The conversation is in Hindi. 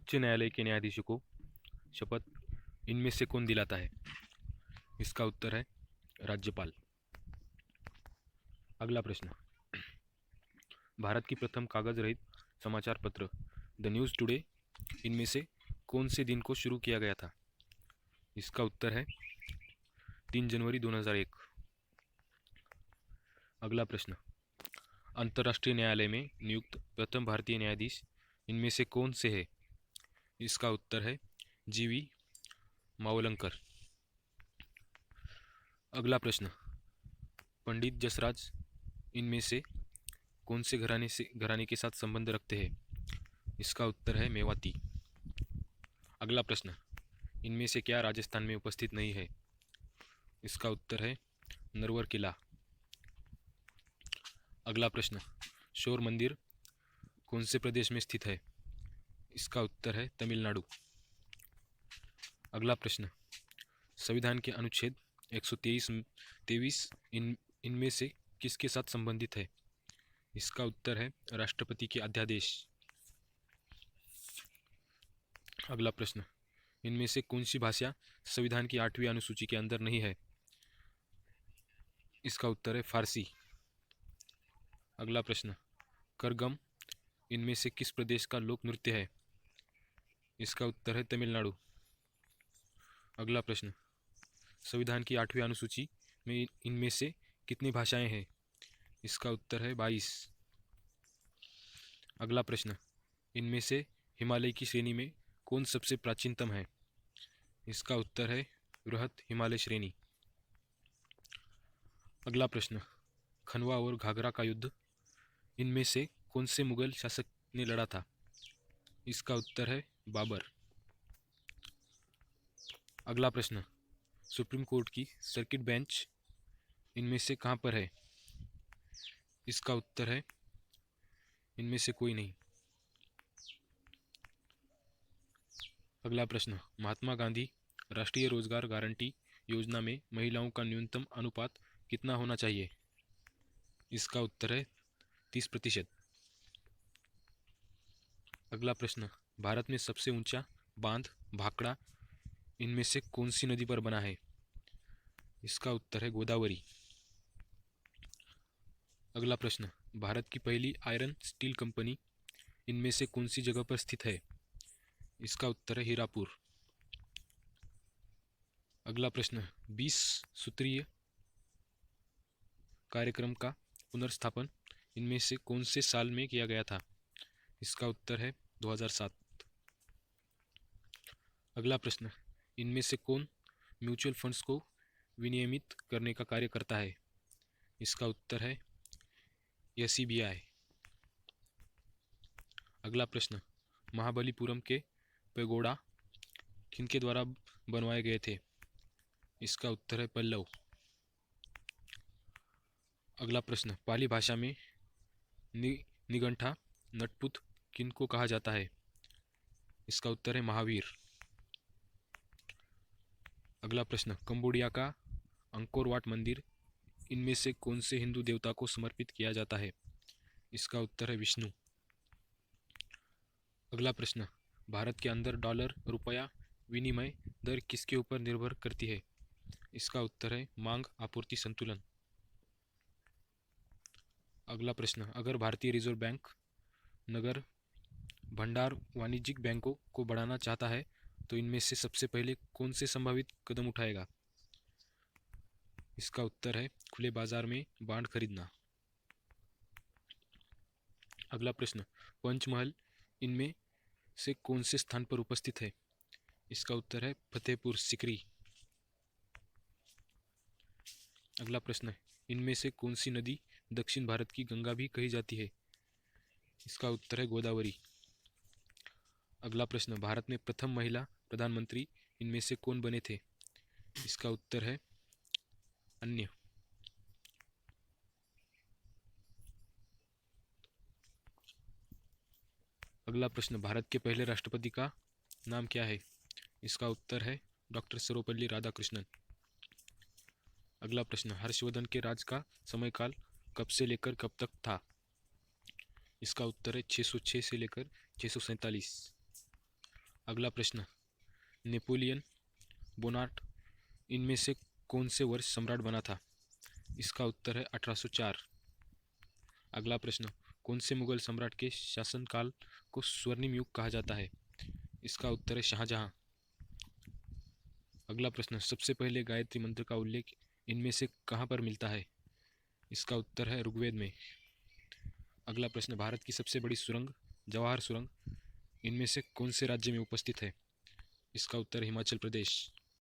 उच्च न्यायालय के न्यायाधीशों को शपथ इनमें से कौन दिलाता है? इसका उत्तर है राज्यपाल। अगला प्रश्न, भारत की प्रथम कागज रहित समाचार पत्र द न्यूज़ टुडे इनमें से कौन से दिन को शुरू किया गया था? इसका उत्तर है 3 जनवरी 2001। अगला प्रश्न, अंतर्राष्ट्रीय न्यायालय में नियुक्त प्रथम भारतीय न्यायाधीश इनमें से कौन से है? इसका उत्तर है जीवी मावलंकर। अगला प्रश्न, पंडित जसराज इनमें से कौन से घराने के साथ संबंध रखते हैं? इसका उत्तर है मेवाती। अगला प्रश्न, इनमें से क्या राजस्थान में उपस्थित नहीं है? इसका उत्तर है नरवर किला। अगला प्रश्न, शोर मंदिर कौन से प्रदेश में स्थित है? इसका उत्तर है तमिलनाडु। अगला प्रश्न, संविधान के अनुच्छेद 123 इनमें से किसके साथ संबंधित है? इसका उत्तर है राष्ट्रपति के अध्यादेश। अगला प्रश्न, इनमें से कौन सी भाषा संविधान की 8वीं अनुसूची के अंदर नहीं है? इसका उत्तर है फारसी। अगला प्रश्न, करगम इनमें से किस प्रदेश का लोक नृत्य है? इसका उत्तर है तमिलनाडु। अगला प्रश्न, संविधान की 8वीं अनुसूची में इनमें से कितनी भाषाएं हैं? इसका उत्तर है 22। अगला प्रश्न, इनमें से हिमालय की श्रेणी में कौन सबसे प्राचीनतम है? इसका उत्तर है बृहत हिमालय श्रेणी। अगला प्रश्न, खनवा और घाघरा का युद्ध इनमें से कौन से मुगल शासक ने लड़ा था? इसका उत्तर है बाबर। अगला प्रश्न, सुप्रीम कोर्ट की सर्किट बेंच इनमें से कहाँ पर है? इसका उत्तर है इनमें से कोई नहीं। अगला प्रश्न, महात्मा गांधी राष्ट्रीय रोजगार गारंटी योजना में महिलाओं का न्यूनतम अनुपात कितना होना चाहिए? इसका उत्तर है 30%। अगला प्रश्न, भारत में सबसे ऊंचा बांध भाखड़ा इनमें से कौन सी नदी पर बना है? इसका उत्तर है गोदावरी। अगला प्रश्न, भारत की पहली आयरन स्टील कंपनी इनमें से कौन सी जगह पर स्थित है? इसका उत्तर है हीरापुर। अगला प्रश्न, 20 सूत्रीय कार्यक्रम का पुनर्स्थापन इनमें से कौन से साल में किया गया था? इसका उत्तर है 2007। अगला प्रश्न, इनमें से कौन म्यूचुअल फंड्स को विनियमित करने का कार्य करता है? इसका उत्तर है SEBI। अगला प्रश्न, महाबलीपुरम के पैगोडा किनके द्वारा बनवाए गए थे? इसका उत्तर है पल्लव। अगला प्रश्न, पाली भाषा में निगंठा नटपुत किनको कहा जाता है? इसका उत्तर है महावीर। अगला प्रश्न, कंबोडिया का अंकोर वाट मंदिर इनमें से कौन से हिंदू देवता को समर्पित किया जाता है? इसका उत्तर है विष्णु। अगला प्रश्न, भारत के अंदर डॉलर रुपया विनिमय दर किसके ऊपर निर्भर करती है? इसका उत्तर है मांग आपूर्ति संतुलन। अगला प्रश्न, अगर भारतीय रिजर्व बैंक नगर भंडार वाणिज्यिक बैंकों को बढ़ाना चाहता है तो इनमें से सबसे पहले कौन से संभावित कदम उठाएगा? इसका उत्तर है खुले बाजार में बांड खरीदना। अगला प्रश्न, पंचमहल इनमें से कौन से स्थान पर उपस्थित है? इसका उत्तर है फतेहपुर सिकरी। अगला प्रश्न, इनमें से कौन सी नदी दक्षिण भारत की गंगा भी कही जाती है? इसका उत्तर है गोदावरी। अगला प्रश्न, भारत में प्रथम महिला प्रधानमंत्री इनमें से कौन बने थे? इसका उत्तर है अन्य। अगला प्रश्न, भारत के पहले राष्ट्रपति का नाम क्या है? इसका उत्तर है डॉक्टर सर्वपल्ली राधाकृष्णन। अगला प्रश्न, हर्षवर्धन के राज का समयकाल कब से लेकर कब तक था? इसका उत्तर है 606 से लेकर 647। अगला प्रश्न, नेपोलियन बोनार्ट इनमें से कौन से वर्ष सम्राट बना था? इसका उत्तर है 1804। अगला प्रश्न, कौन से मुगल सम्राट के शासनकाल को स्वर्णिम युग कहा जाता है? इसका उत्तर है शाहजहां। अगला प्रश्न, सबसे पहले गायत्री मंत्र का उल्लेख इनमें से कहाँ पर मिलता है? इसका उत्तर है ऋग्वेद में। अगला प्रश्न, भारत की सबसे बड़ी सुरंग जवाहर सुरंग इनमें से कौन से राज्य में उपस्थित है? इसका उत्तर है हिमाचल प्रदेश।